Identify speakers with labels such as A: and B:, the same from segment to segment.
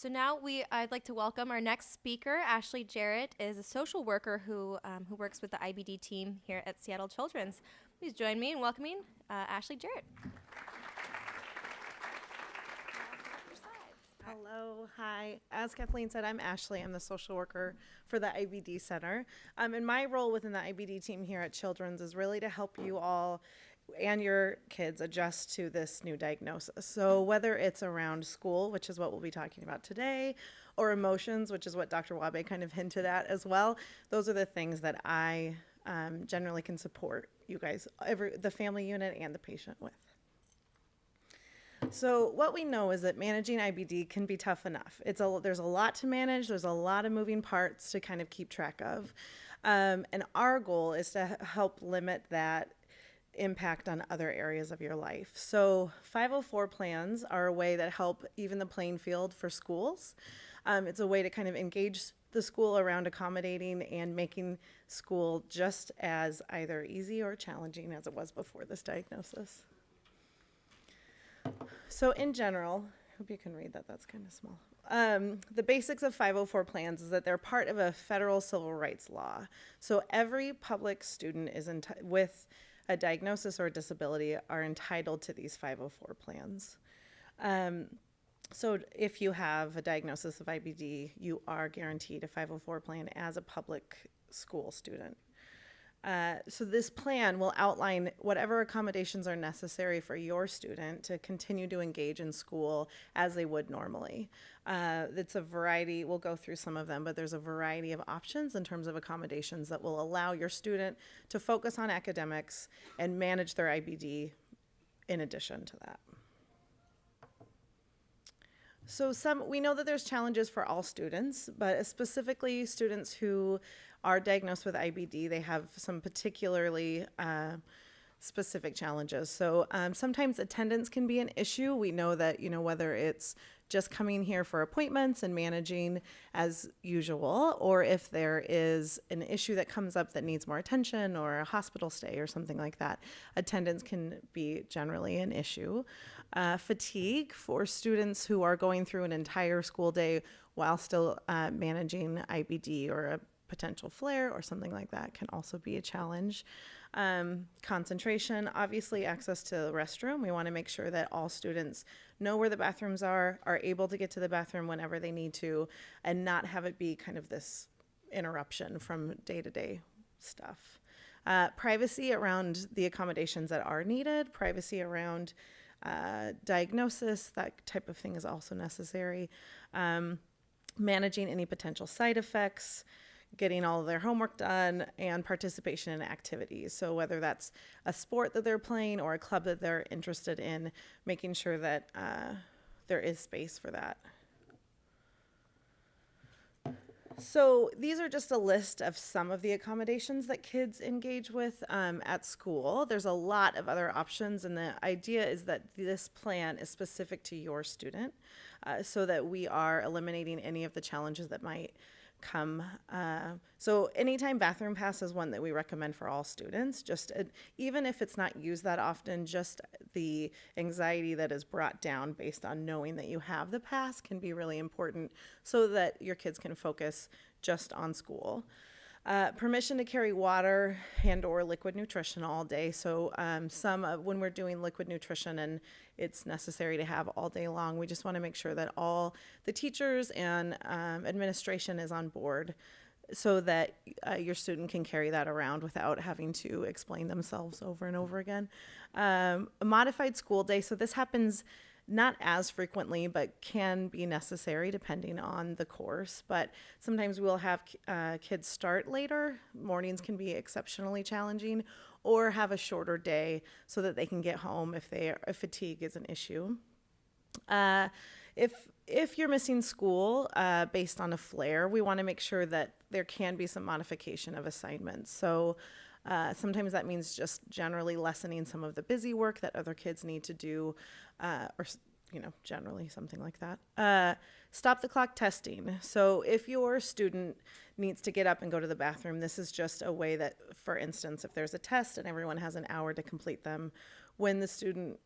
A: So now I'd like to welcome our next speaker. Ashley Jarrett is a social worker who works with the IBD team here at Seattle Children's. Please join me in welcoming Ashley Jarrett.
B: Hello, hi. As Kathleen said, I'm Ashley. I'm the social worker for the IBD Center. And my role within the IBD team here at Children's is really to help you all and your kids adjust to this new diagnosis. So whether it's around school, which is what we'll be talking about today, or emotions, which is what Dr. Wabe kind of hinted at as well, those are the things that I generally can support you guys, the family unit and the patient with. So what we know is that managing IBD can be tough enough. There's a lot to manage. There's a lot of moving parts to kind of keep track of. And our goal is to help limit that impact on other areas of your life. So 504 plans are a way that help even the playing field for schools. It's a way to kind of engage the school around accommodating and making school just as either easy or challenging as it was before this diagnosis. So in general, I hope you can read that, that's kind of small. The basics of 504 plans is that they're part of a federal civil rights law. So every public student is with a diagnosis or a disability are entitled to these 504 plans. So if you have a diagnosis of IBD, you are guaranteed a 504 plan as a public school student. So this plan will outline whatever accommodations are necessary for your student to continue to engage in school as they would normally. It's a variety, we'll go through some of them, but there's a variety of options in terms of accommodations that will allow your student to focus on academics and manage their IBD in addition to that. So we know that there's challenges for all students, but specifically students who are diagnosed with IBD, they have some particularly specific challenges. So sometimes attendance can be an issue. We know that, whether it's just coming here for appointments and managing as usual, or if there is an issue that comes up that needs more attention or a hospital stay or something like that, attendance can be generally an issue. Fatigue for students who are going through an entire school day while still managing IBD or a potential flare or something like that can also be a challenge. Concentration, obviously access to the restroom. We want to make sure that all students know where the bathrooms are able to get to the bathroom whenever they need to, and not have it be kind of this interruption from day-to-day stuff. Privacy around the accommodations that are needed, privacy around diagnosis, that type of thing is also necessary. Managing any potential side effects, getting all of their homework done, and participation in activities. So whether that's a sport that they're playing or a club that they're interested in, making sure that there is space for that. So these are just a list of some of the accommodations that kids engage with at school. There's a lot of other options, and the idea is that this plan is specific to your student so that we are eliminating any of the challenges that might come. So anytime bathroom pass is one that we recommend for all students, even if it's not used that often, just the anxiety that is brought down based on knowing that you have the pass can be really important so that your kids can focus just on school. Permission to carry water and or liquid nutrition all day. So when we're doing liquid nutrition and it's necessary to have all day long, we just want to make sure that all the teachers and administration is on board so that your student can carry that around without having to explain themselves over and over again. A modified school day. So this happens not as frequently, but can be necessary depending on the course. But sometimes we'll have kids start later. Mornings can be exceptionally challenging, or have a shorter day so that they can get home if fatigue is an issue. If you're missing school based on a flare, we want to make sure that there can be some modification of assignments. So sometimes that means just generally lessening some of the busy work that other kids need to do, or generally something like that. Stop the clock testing. So if your student needs to get up and go to the bathroom, this is just a way that, for instance, if there's a test and everyone has an hour to complete them, when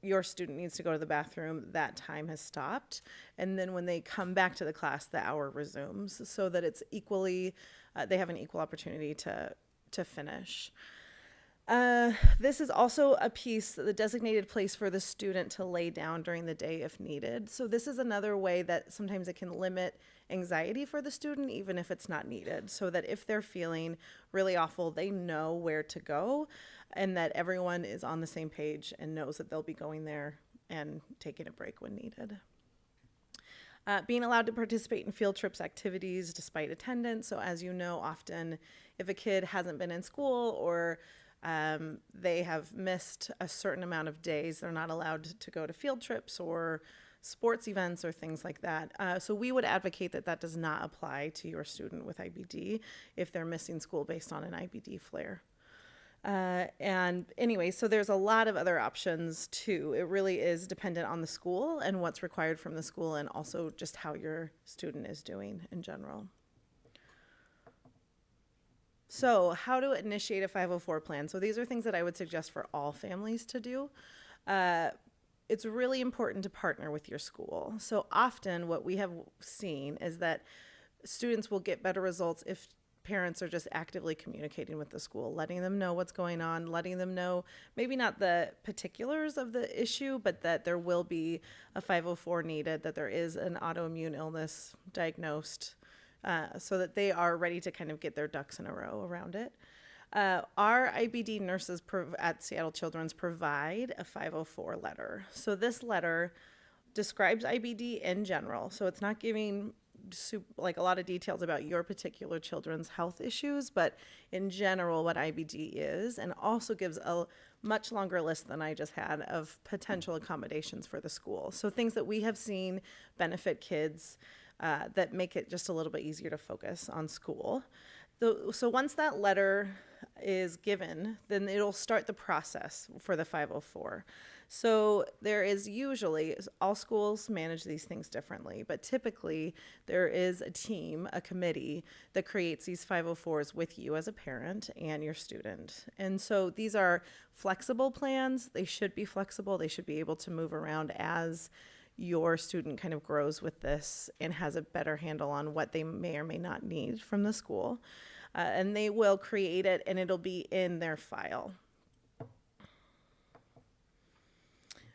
B: your student needs to go to the bathroom, that time has stopped. And then when they come back to the class, the hour resumes, so that it's equally, they have an equal opportunity to finish. This is also a piece, the designated place for the student to lay down during the day if needed. So this is another way that sometimes it can limit anxiety for the student, even if it's not needed, so that if they're feeling really awful, they know where to go and that everyone is on the same page and knows that they'll be going there and taking a break when needed. Being allowed to participate in field trips activities despite attendance. So as you know, often if a kid hasn't been in school or they have missed a certain amount of days, they're not allowed to go to field trips or sports events or things like that. So we would advocate that that does not apply to your student with IBD if they're missing school based on an IBD flare. And anyway, so there's a lot of other options too. It really is dependent on the school and what's required from the school, and also just how your student is doing in general. So how to initiate a 504 plan. So these are things that I would suggest for all families to do. It's really important to partner with your school. So often what we have seen is that students will get better results if parents are just actively communicating with the school, letting them know what's going on, letting them know maybe not the particulars of the issue, but that there will be a 504 needed, that there is an autoimmune illness diagnosed, so that they are ready to kind of get their ducks in a row around it. Our IBD nurses at Seattle Children's provide a 504 letter. So this letter describes IBD in general. So it's not giving like a lot of details about your particular children's health issues, but in general what IBD is, and also gives a much longer list than I just had of potential accommodations for the school. So things that we have seen benefit kids, that make it just a little bit easier to focus on school. So once that letter is given, then it'll start the process for the 504. So there is usually, all schools manage these things differently, but typically there is a team, a committee that creates these 504s with you as a parent and your student. And so these are flexible plans. They should be flexible. They should be able to move around as your student kind of grows with this and has a better handle on what they may or may not need from the school. And they will create it and it'll be in their file.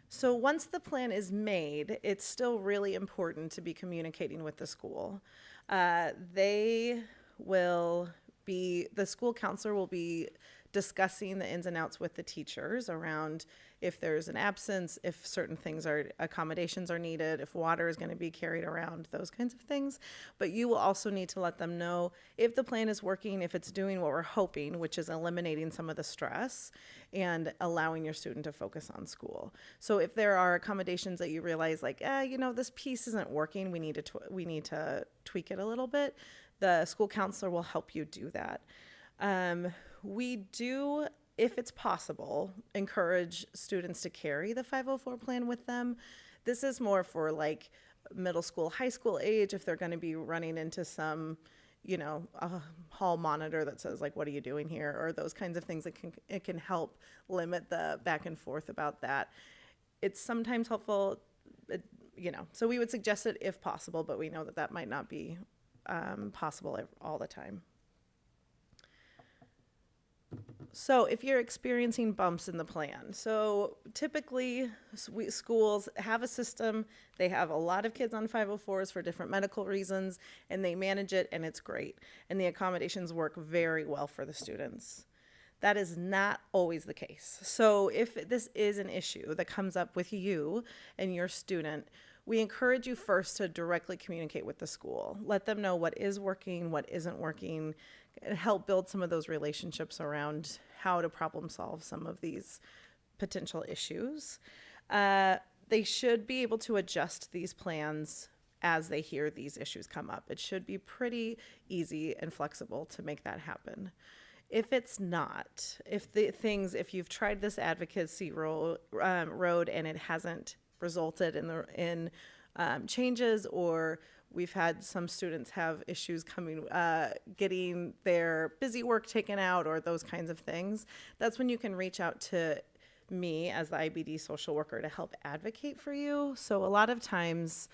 B: So once the plan is made, it's still really important to be communicating with the school. The school counselor will be discussing the ins and outs with the teachers around if there's an absence, if certain things accommodations are needed, if water is going to be carried around, those kinds of things. But you will also need to let them know if the plan is working, if it's doing what we're hoping, which is eliminating some of the stress and allowing your student to focus on school. So if there are accommodations that you realize like, this piece isn't working, we need to tweak it a little bit, the school counselor will help you do that. We do, if it's possible, encourage students to carry the 504 plan with them. This is more for like middle school, high school age, if they're going to be running into some, a hall monitor that says like, what are you doing here? Or those kinds of things. It can help limit the back and forth about that. It's sometimes helpful, so we would suggest it if possible, but we know that might not be possible all the time. So if you're experiencing bumps in the plan, so typically schools have a system, they have a lot of kids on 504s for different medical reasons, and they manage it and it's great. And the accommodations work very well for the students. That is not always the case. So if this is an issue that comes up with you and your student, we encourage you first to directly communicate with the school. Let them know what is working, what isn't working, and help build some of those relationships around how to problem solve some of these potential issues. They should be able to adjust these plans as they hear these issues come up. It should be pretty easy and flexible to make that happen. If it's not, if you've tried this advocacy road and it hasn't resulted in changes, or we've had some students have issues getting their busy work taken out or those kinds of things, that's when you can reach out to me as the IBD social worker to help advocate for you. So a lot of times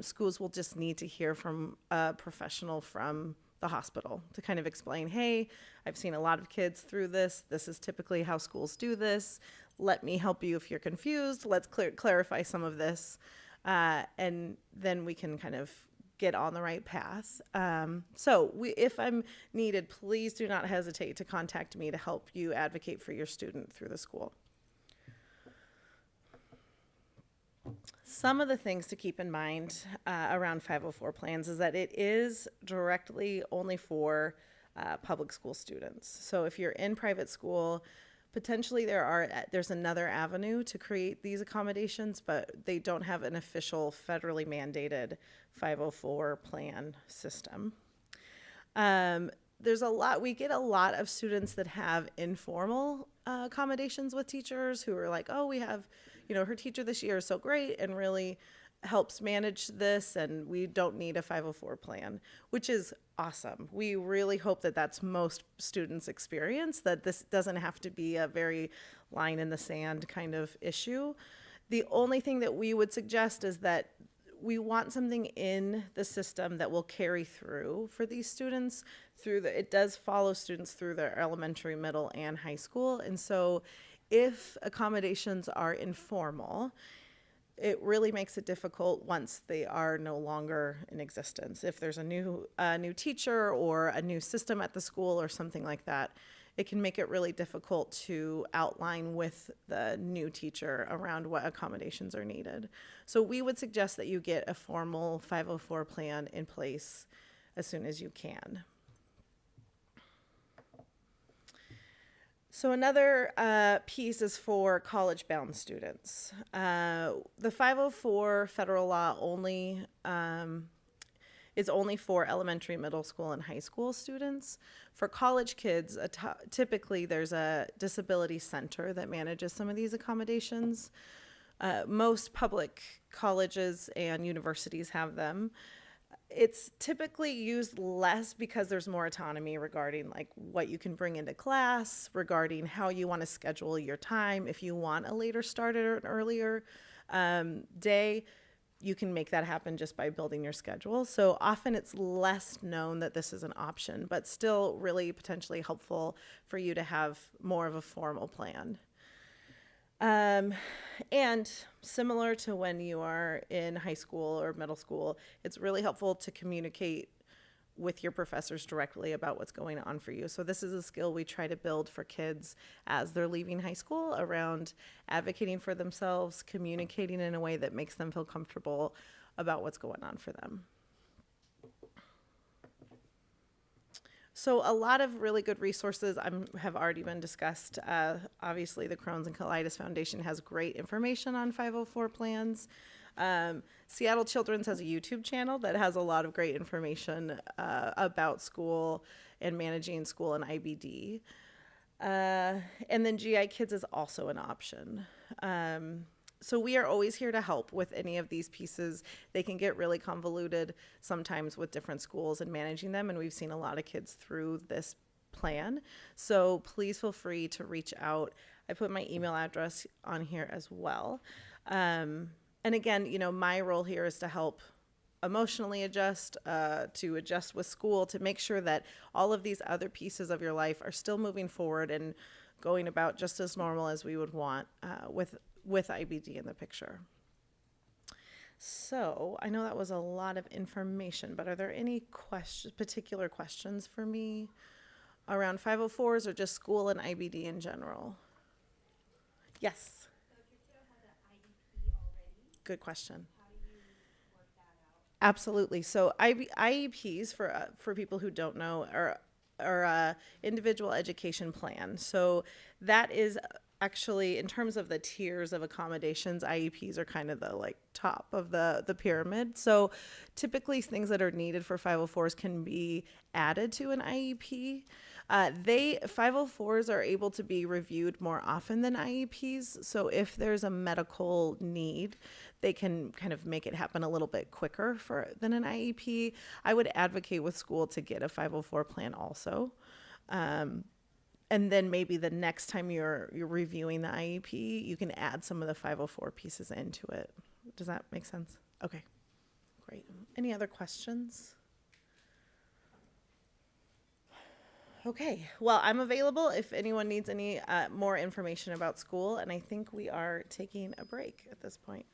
B: schools will just need to hear from a professional from the hospital to kind of explain, hey, I've seen a lot of kids through this. This is typically how schools do this. Let me help you if you're confused. Let's clarify some of this. And then we can kind of get on the right path. If I'm needed, please do not hesitate to contact me to help you advocate for your student through the school. Some of the things to keep in mind around 504 plans is that it is directly only for public school students. So if you're in private school, potentially there's another avenue to create these accommodations, but they don't have an official federally mandated 504 plan system. We get a lot of students that have informal accommodations with teachers who are like, oh, we have, her teacher this year is so great and really helps manage this, and we don't need a 504 plan, which is awesome. We really hope that that's most students' experience, that this doesn't have to be a very line in the sand kind of issue. The only thing that we would suggest is that we want something in the system that will carry through for these students it does follow students through their elementary, middle, and high school. And so if accommodations are informal, it really makes it difficult once they are no longer in existence. If there's a new teacher or a new system at the school or something like that, it can make it really difficult to outline with the new teacher around what accommodations are needed. So we would suggest that you get a formal 504 plan in place as soon as you can. So another piece is for college-bound students. The 504 federal law is only for elementary, middle school, and high school students. For college kids, typically there's a disability center that manages some of these accommodations. Most public colleges and universities have them. It's typically used less because there's more autonomy regarding like what you can bring into class, regarding how you want to schedule your time. If you want a later start or an earlier day, you can make that happen just by building your schedule. So often it's less known that this is an option, but still really potentially helpful for you to have more of a formal plan. And similar to when you are in high school or middle school, it's really helpful to communicate with your professors directly about what's going on for you. So this is a skill we try to build for kids as they're leaving high school around advocating for themselves, communicating in a way that makes them feel comfortable about what's going on for them. So a lot of really good resources have already been discussed. Obviously, the Crohn's and Colitis Foundation has great information on 504 plans. Seattle Children's has a YouTube channel that has a lot of great information about school and managing school and IBD. And then GI Kids is also an option. So we are always here to help with any of these pieces. They can get really convoluted sometimes with different schools and managing them, and we've seen a lot of kids through this plan. So please feel free to reach out. I put my email address on here as well. And again, my role here is to help emotionally adjust, to adjust with school, to make sure that all of these other pieces of your life are still moving forward and going about just as normal as we would want with IBD in the picture. So I know that was a lot of information, but are there any particular questions for me around 504s or just school and IBD in general? Yes.
A: So if your kiddo has an IEP already,
B: good question.
A: how do you work that out?
B: Absolutely. So IEPs, for people who don't know, are individual education plan. So that is actually, in terms of the tiers of accommodations, IEPs are kind of the top of the pyramid. So typically things that are needed for 504s can be added to an IEP. 504s are able to be reviewed more often than IEPs. So if there's a medical need, they can kind of make it happen a little bit quicker than an IEP. I would advocate with school to get a 504 plan also. And then maybe the next time you're reviewing the IEP, you can add some of the 504 pieces into it. Does that make sense? Okay, great. Any other questions? Okay, well, I'm available if anyone needs any more information about school, and I think we are taking a break at this point.